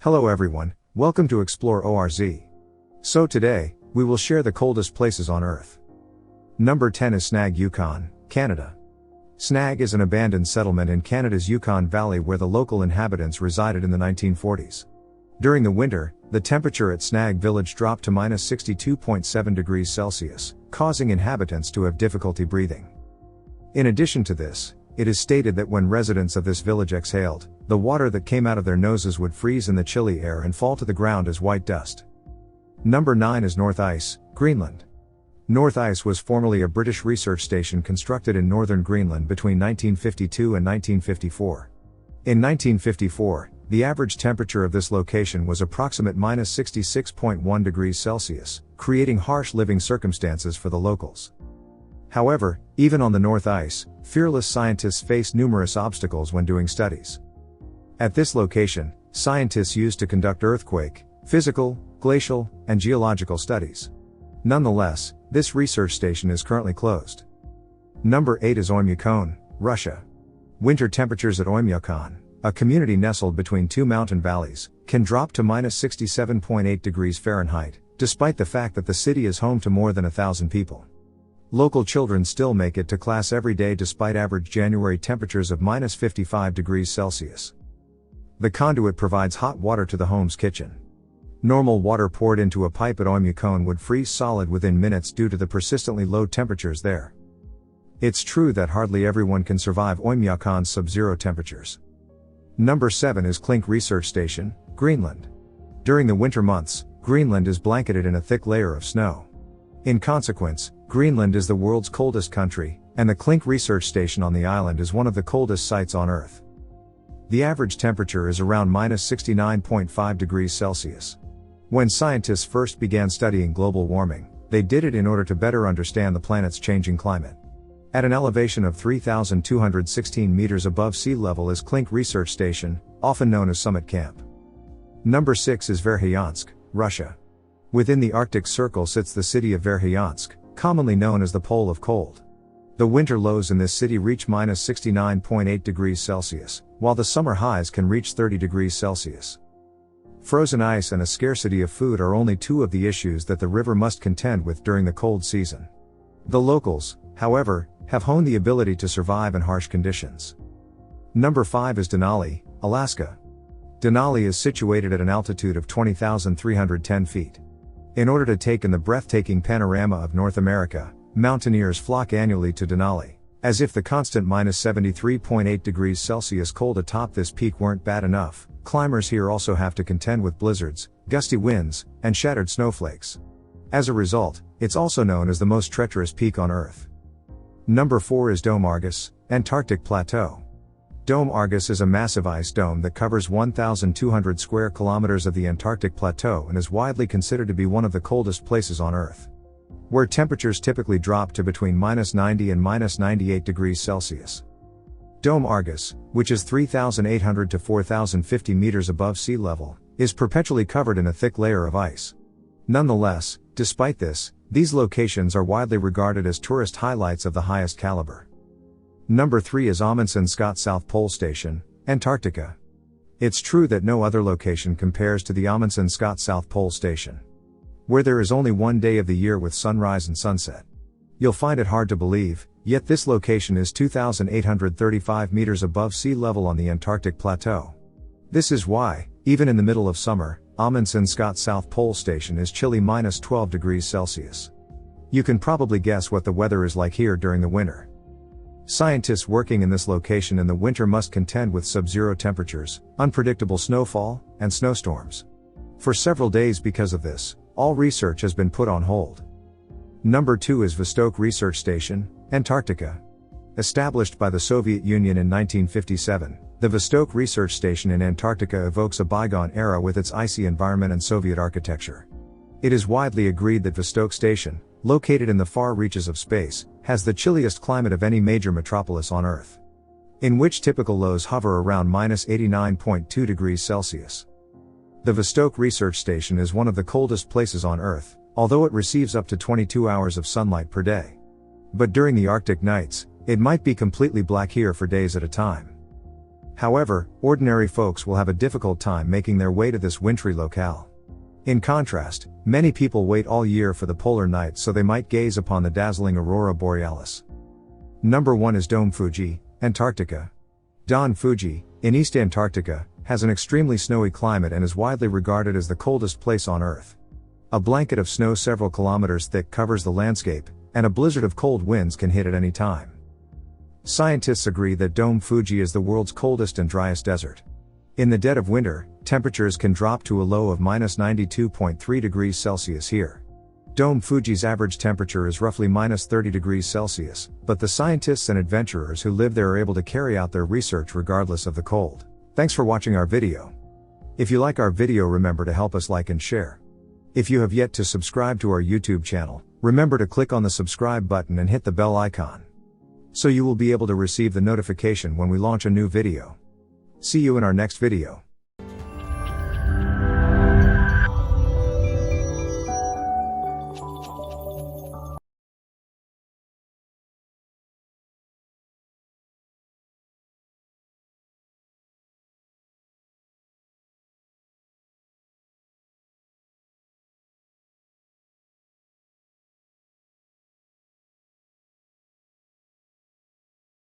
Hello everyone, welcome to Explore ORZ. So today, we will share the coldest places on Earth. Number 10 is Snag, Yukon, Canada. Snag is an abandoned settlement in Canada's Yukon Valley where the local inhabitants resided in the 1940s. During the winter, the temperature at Snag village dropped to -62.7 degrees Celsius, causing inhabitants to have difficulty breathing. In addition to this, it is stated that when residents of this village exhaled, the water that came out of their noses would freeze in the chilly air and fall to the ground as white dust. Number 9 is North Ice, Greenland. North Ice was formerly a British research station constructed in northern Greenland between 1952 and 1954. In 1954, the average temperature of this location was approximate -66.1 degrees Celsius, creating harsh living circumstances for the locals. However, even on the North Ice, fearless scientists faced numerous obstacles when doing studies. At this location, scientists used to conduct earthquake, physical, glacial, and geological studies. Nonetheless, this research station is currently closed. Number 8 is Oymyakon, Russia. Winter temperatures at Oymyakon, a community nestled between two mountain valleys, can drop to -67.8 degrees Fahrenheit, despite the fact that the city is home to more than 1,000 people. Local children still make it to class every day despite average January temperatures of -55 degrees Celsius. The conduit provides hot water to the home's kitchen. Normal water poured into a pipe at Oymyakon would freeze solid within minutes due to the persistently low temperatures there. It's true that hardly everyone can survive Oymyakon's sub-zero temperatures. Number 7 is Klinck Research Station, Greenland. During the winter months, Greenland is blanketed in a thick layer of snow. In consequence, Greenland is the world's coldest country, and the Klinck Research Station on the island is one of the coldest sites on Earth. The average temperature is around -69.5 degrees Celsius. When scientists first began studying global warming, they did it in order to better understand the planet's changing climate. At an elevation of 3,216 meters above sea level is Klinck Research Station, often known as Summit Camp. Number 6 is Verkhoyansk, Russia. Within the Arctic Circle sits the city of Verkhoyansk, commonly known as the Pole of Cold. The winter lows in this city reach -69.8 degrees Celsius, while the summer highs can reach 30 degrees Celsius. Frozen ice and a scarcity of food are only two of the issues that the river must contend with during the cold season. The locals, however, have honed the ability to survive in harsh conditions. Number 5 is Denali, Alaska. Denali is situated at an altitude of 20,310 feet. In order to take in the breathtaking panorama of North America, mountaineers flock annually to Denali. As if the constant -73.8 degrees Celsius cold atop this peak weren't bad enough, climbers here also have to contend with blizzards, gusty winds, and shattered snowflakes. As a result, it's also known as the most treacherous peak on Earth. Number 4 is Dome Argus, Antarctic Plateau. Dome Argus is a massive ice dome that covers 1,200 square kilometers of the Antarctic Plateau and is widely considered to be one of the coldest places on Earth, where temperatures typically drop to between -90 and -98 degrees Celsius. Dome Argus, which is 3,800 to 4,050 meters above sea level, is perpetually covered in a thick layer of ice. Nonetheless, despite this, these locations are widely regarded as tourist highlights of the highest caliber. Number 3 is Amundsen-Scott South Pole Station, Antarctica. It's true that no other location compares to the Amundsen-Scott South Pole Station, where there is only one day of the year with sunrise and sunset. You'll find it hard to believe, yet this location is 2,835 meters above sea level on the Antarctic Plateau. This is why, even in the middle of summer, Amundsen-Scott South Pole Station is chilly -12 degrees Celsius. You can probably guess what the weather is like here during the winter. Scientists working in this location in the winter must contend with sub-zero temperatures, unpredictable snowfall, and snowstorms. For several days because of this, all research has been put on hold. Number 2 is Vostok Research Station, Antarctica. Established by the Soviet Union in 1957, the Vostok Research Station in Antarctica evokes a bygone era with its icy environment and Soviet architecture. It is widely agreed that Vostok Station, located in the far reaches of space, has the chilliest climate of any major metropolis on Earth, in which typical lows hover around -89.2 degrees Celsius. The Vostok Research Station is one of the coldest places on Earth, although it receives up to 22 hours of sunlight per day. But during the Arctic nights, it might be completely black here for days at a time. However, ordinary folks will have a difficult time making their way to this wintry locale. In contrast, many people wait all year for the polar night so they might gaze upon the dazzling aurora borealis. Number 1 is Dome Fuji, Antarctica. Dome Fuji, in East Antarctica, has an extremely snowy climate and is widely regarded as the coldest place on Earth. A blanket of snow several kilometers thick covers the landscape, and a blizzard of cold winds can hit at any time. Scientists agree that Dome Fuji is the world's coldest and driest desert. In the dead of winter, temperatures can drop to a low of -92.3 degrees Celsius here. Dome Fuji's average temperature is roughly -30 degrees Celsius, but the scientists and adventurers who live there are able to carry out their research regardless of the cold. Thanks for watching our video. If you like our video, remember to help us like and share. If you have yet to subscribe to our YouTube channel, remember to click on the subscribe button and hit the bell icon, so you will be able to receive the notification when we launch a new video. See you in our next video.